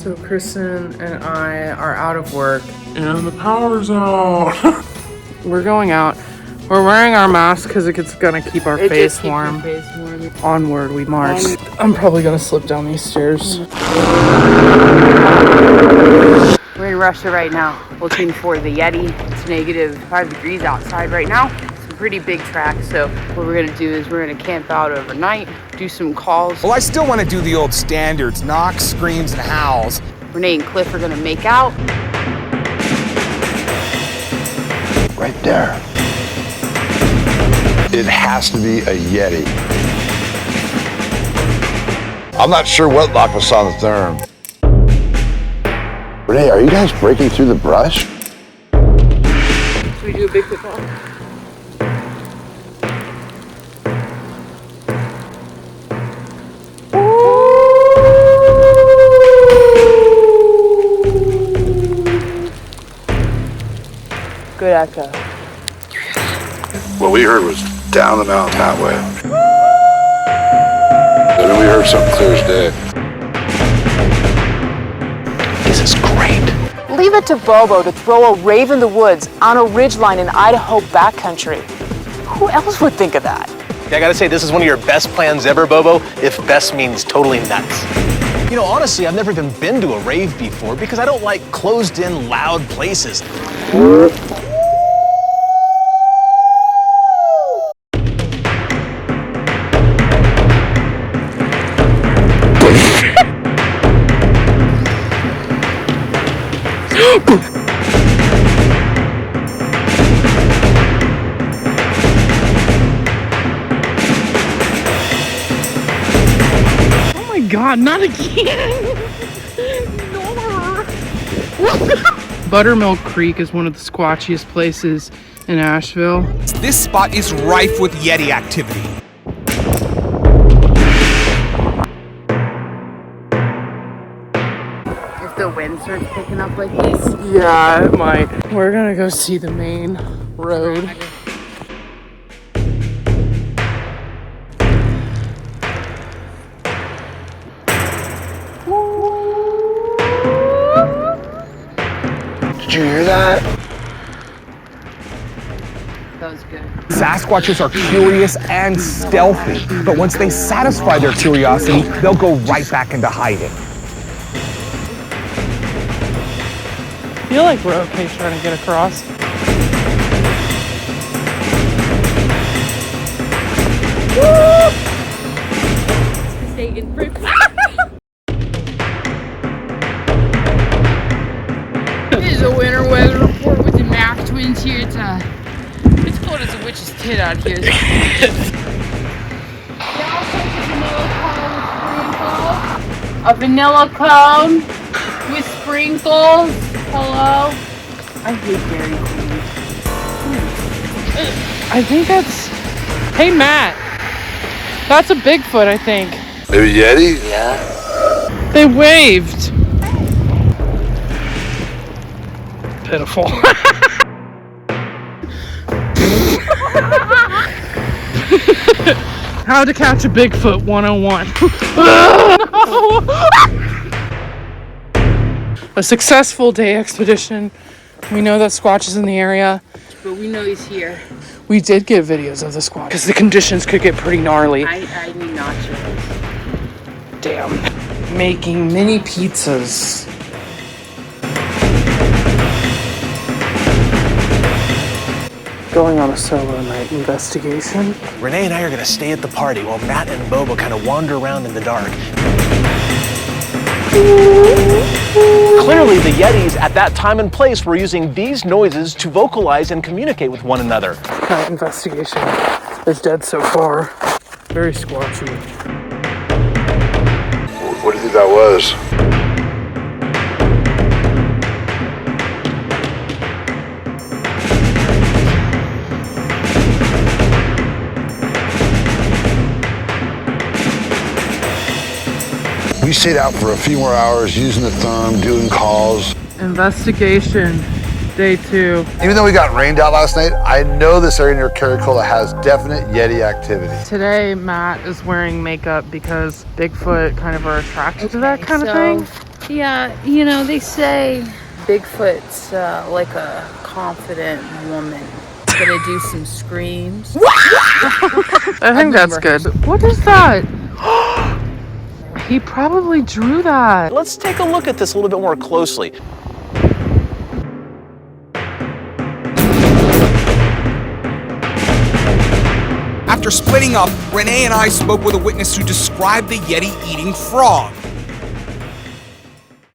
So Kristen and I are out of work And the power's out. We're going out. We're wearing our masks because it's gonna keep our face warm. Onward we march. I'm probably gonna slip down these stairs. We're in Russia right now, looking for the Yeti. It's -5 degrees outside right now. It's a pretty big track, so what we're gonna do is we're gonna camp out overnight, do some calls. Well, I still want to do the old standards, knocks, screams, and howls. Renee and Cliff are gonna make out. Right there. It has to be a Yeti. I'm not sure what locked us on the therm. Renee, are you guys breaking through the brush? Should we do a big football? Good echo. What we heard was down the mountain that way. And then we heard something clear as day. This is great. Leave it to Bobo to throw a rave in the woods on a ridgeline in Idaho backcountry. Who else would think of that? Yeah, I gotta say, this is one of your best plans ever, Bobo, if best means totally nuts. You know, honestly, I've never even been to a rave before because I don't like closed-in, loud places. Oh my god, not again! No. Buttermilk Creek is one of the squatchiest places in Asheville. This spot is rife with Yeti activity. If the wind starts picking up like this. Yeah, it might. We're gonna go see the main road. Did you hear that? That was good. Sasquatches are curious and stealthy, but once they satisfy their curiosity, they'll go right back into hiding. I feel like we're okay trying to get across. Stay in front. This is a winter weather report with the Mack Twinz here. It's cold as a witch's tit out here. A vanilla cone with sprinkles. Hello? I hate Dairy Queen. I think that's... Hey, Matt. That's a Bigfoot, I think. Maybe Yeti? Yeah. They waved. Pitiful. How to catch a Bigfoot 101. A successful day expedition. We know that Squatch is in the area. But we know he's here. We did get videos of the Squatch because the conditions could get pretty gnarly. I need nachos. Damn. Making mini pizzas. Going on a solo night investigation. Renee and I are gonna stay at the party while Matt and Bobo kind of wander around in the dark. Clearly, the Yetis at that time and place were using these noises to vocalize and communicate with one another. Night investigation is dead so far. Very squatchy. What do you think that was? We stayed out for a few more hours using the therm, doing calls. Investigation, day 2. Even though we got rained out last night, I know this area near Caracola has definite Yeti activity. Today, Matt is wearing makeup because Bigfoot kind of are attracted to that kind of thing. Yeah, you know, they say Bigfoot's like a confident woman. Gonna do some screams. I think that's good. What is that? He probably drew that. Let's take a look at this a little bit more closely. After splitting up, Renee and I spoke with a witness who described the Yeti eating frog.